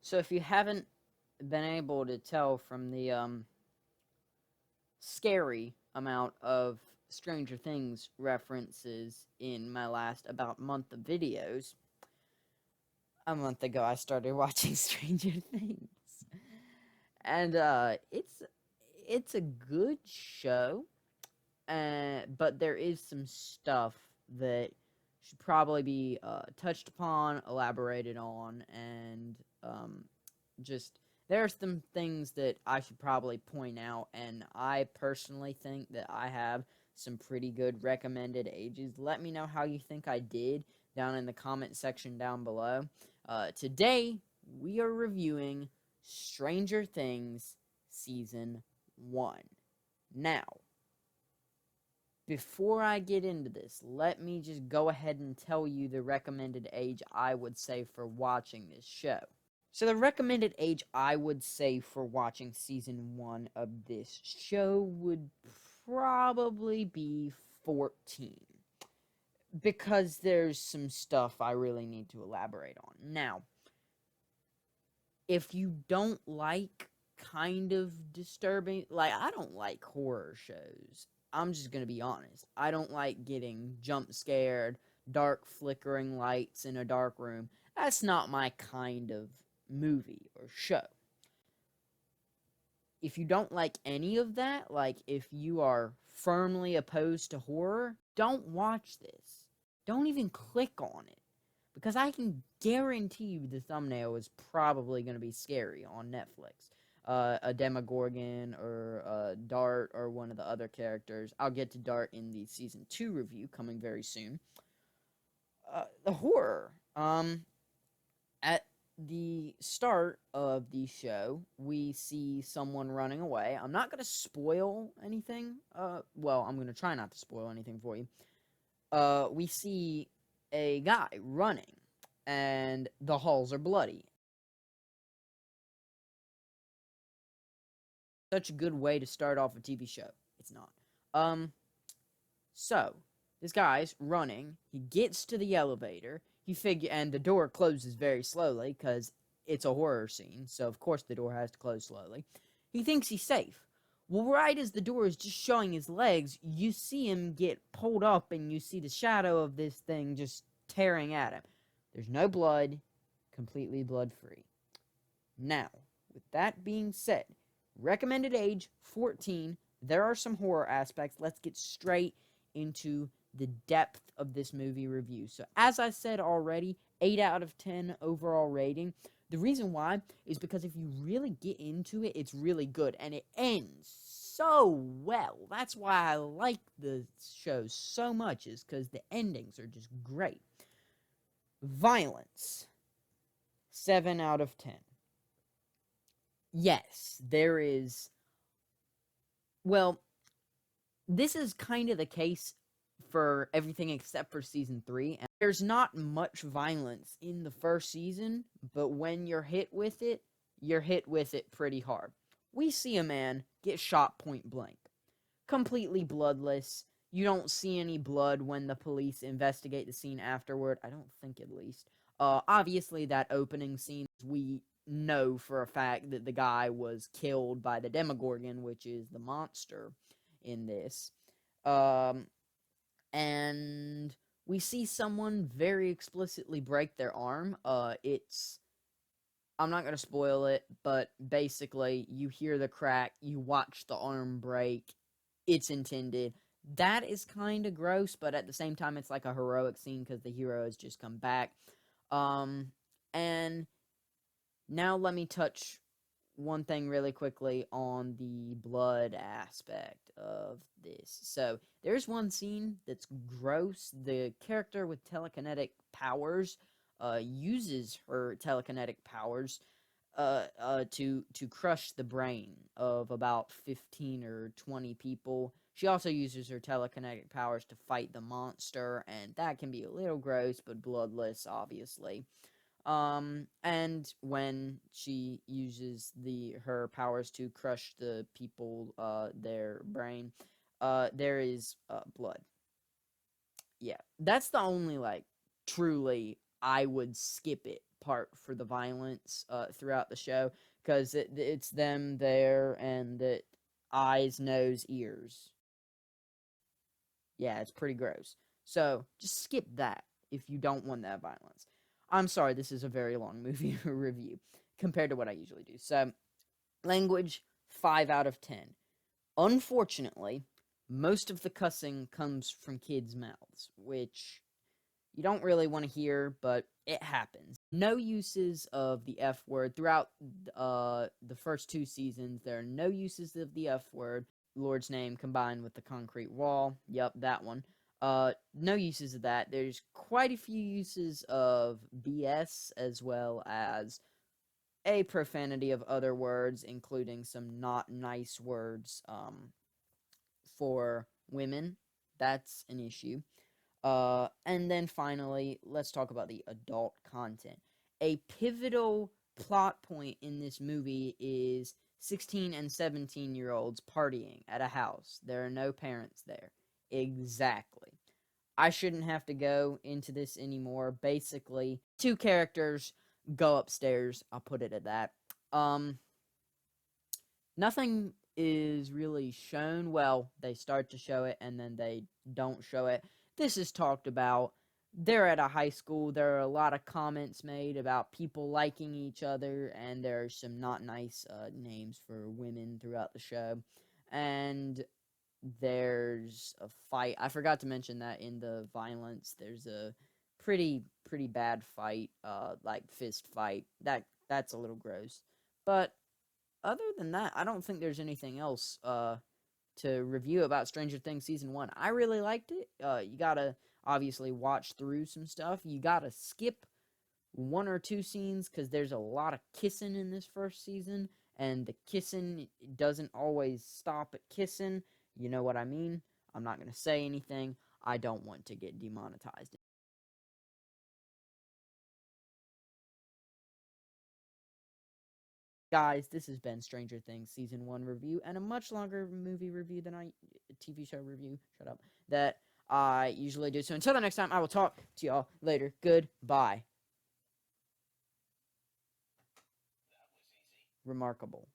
So if you haven't been able to tell from the scary amount of Stranger Things references in my last about month of videos, a month ago I started watching Stranger Things. And it's a good show, but there is some stuff that should probably be touched upon, elaborated on, and just there are some things that I should probably point out, and I personally think that I have some pretty good recommended ages. Let me know how you think I did down in the comment section down below. Today, we are reviewing Stranger Things Season 1. Now, before I get into this, let me just go ahead and tell you the recommended age I would say for watching this show. So the recommended age I would say for watching season 1 of this show would probably be 14. Because there's some stuff I really need to elaborate on. Now, if you don't like kind of disturbing, like, I don't like horror shows. I'm just gonna be honest. I don't like getting jump scared, dark flickering lights in a dark room. That's not my kind of movie or show. If you don't like any of that, like if you are firmly opposed to horror, don't watch this. Don't even click on it. Because I can guarantee you the thumbnail is probably going to be scary on Netflix. A Demogorgon or Dart or one of the other characters. I'll get to Dart in the season 2 review coming very soon. The horror. At the start of the show, we see someone running away. I'm not going to spoil anything. Well, I'm going to try not to spoil anything for you. We see a guy running, and the halls are bloody. Such a good way to start off a TV show. It's not. So this guy's running. He gets to the elevator. And the door closes very slowly because it's a horror scene. So of course the door has to close slowly. He thinks he's safe. Well, right as the door is just showing his legs, you see him get pulled up, and you see the shadow of this thing just tearing at him. There's no blood, completely blood free. Now, with that being said, recommended age 14. There are some horror aspects. Let's get straight into the depth of this movie review. So, as I said already, 8 out of 10 overall rating. The reason why is because if you really get into it, it's really good, and it ends so well. That's why I like the show so much, is because the endings are just great. Violence, 7 out of 10. Yes, there is. Well, this is kind of the case for everything except for season 3. And there's not much violence in the first season, but when you're hit with it, you're hit with it pretty hard. We see a man get shot point blank, completely bloodless. You don't see any blood when the police investigate the scene afterward. I don't think, at least. Obviously, that opening scene, we know for a fact that the guy was killed by the Demogorgon, which is the monster in this. And we see someone very explicitly break their arm. I'm not going to spoil it, but basically, you hear the crack, you watch the arm break. It's intended. That is kind of gross, but at the same time, it's like a heroic scene because the hero has just come back. And now let me touch one thing really quickly on the blood aspect of this. So, there's one scene that's gross. The character with telekinetic powers uses her telekinetic powers to crush the brain of about 15 or 20 people. She also uses her telekinetic powers to fight the monster, and that can be a little gross, but bloodless, obviously. And when she uses her powers to crush the people, their brain, there is blood. Yeah, that's the only, like, truly I would skip it part for the violence throughout the show because it's them there and it eyes, nose, ears. Yeah, it's pretty gross. So just skip that if you don't want that violence. I'm sorry, this is a very long movie review compared to what I usually do. So, language 5 out of 10. Unfortunately, most of the cussing comes from kids' mouths, which you don't really want to hear, but it happens. No uses of the F word throughout the first 2 seasons. There are no uses of the F word. Lord's name combined with the concrete wall. Yep, that one. No uses of that. There's quite a few uses of BS as well as a profanity of other words, including some not nice words for women. That's an issue. And then finally, let's talk about the adult content. A pivotal plot point in this movie is 16 and 17-year-olds partying at a house. There are no parents there. Exactly. I shouldn't have to go into this anymore. Basically, two characters go upstairs. I'll put it at that. Um, Nothing is really shown. Well, they start to show it and then they don't show it. This is talked about. They're at a high school. There are a lot of comments made about people liking each other, and there are some not nice names for women throughout the show. And there's a fight. I forgot to mention that in the violence, there's a pretty bad fight, like fist fight. That's a little gross. But other than that, I don't think there's anything else to review about Stranger Things season 1. I really liked it. You gotta obviously watch through some stuff. You gotta skip 1 or 2 scenes because there's a lot of kissing in this first season, and the kissing doesn't always stop at kissing. You know what I mean? I'm not gonna say anything. I don't want to get demonetized. Guys, this has been Stranger Things season 1 review and a much longer movie review than TV show review. Shut up. That I usually do. So until the next time, I will talk to y'all later. Goodbye. Remarkable.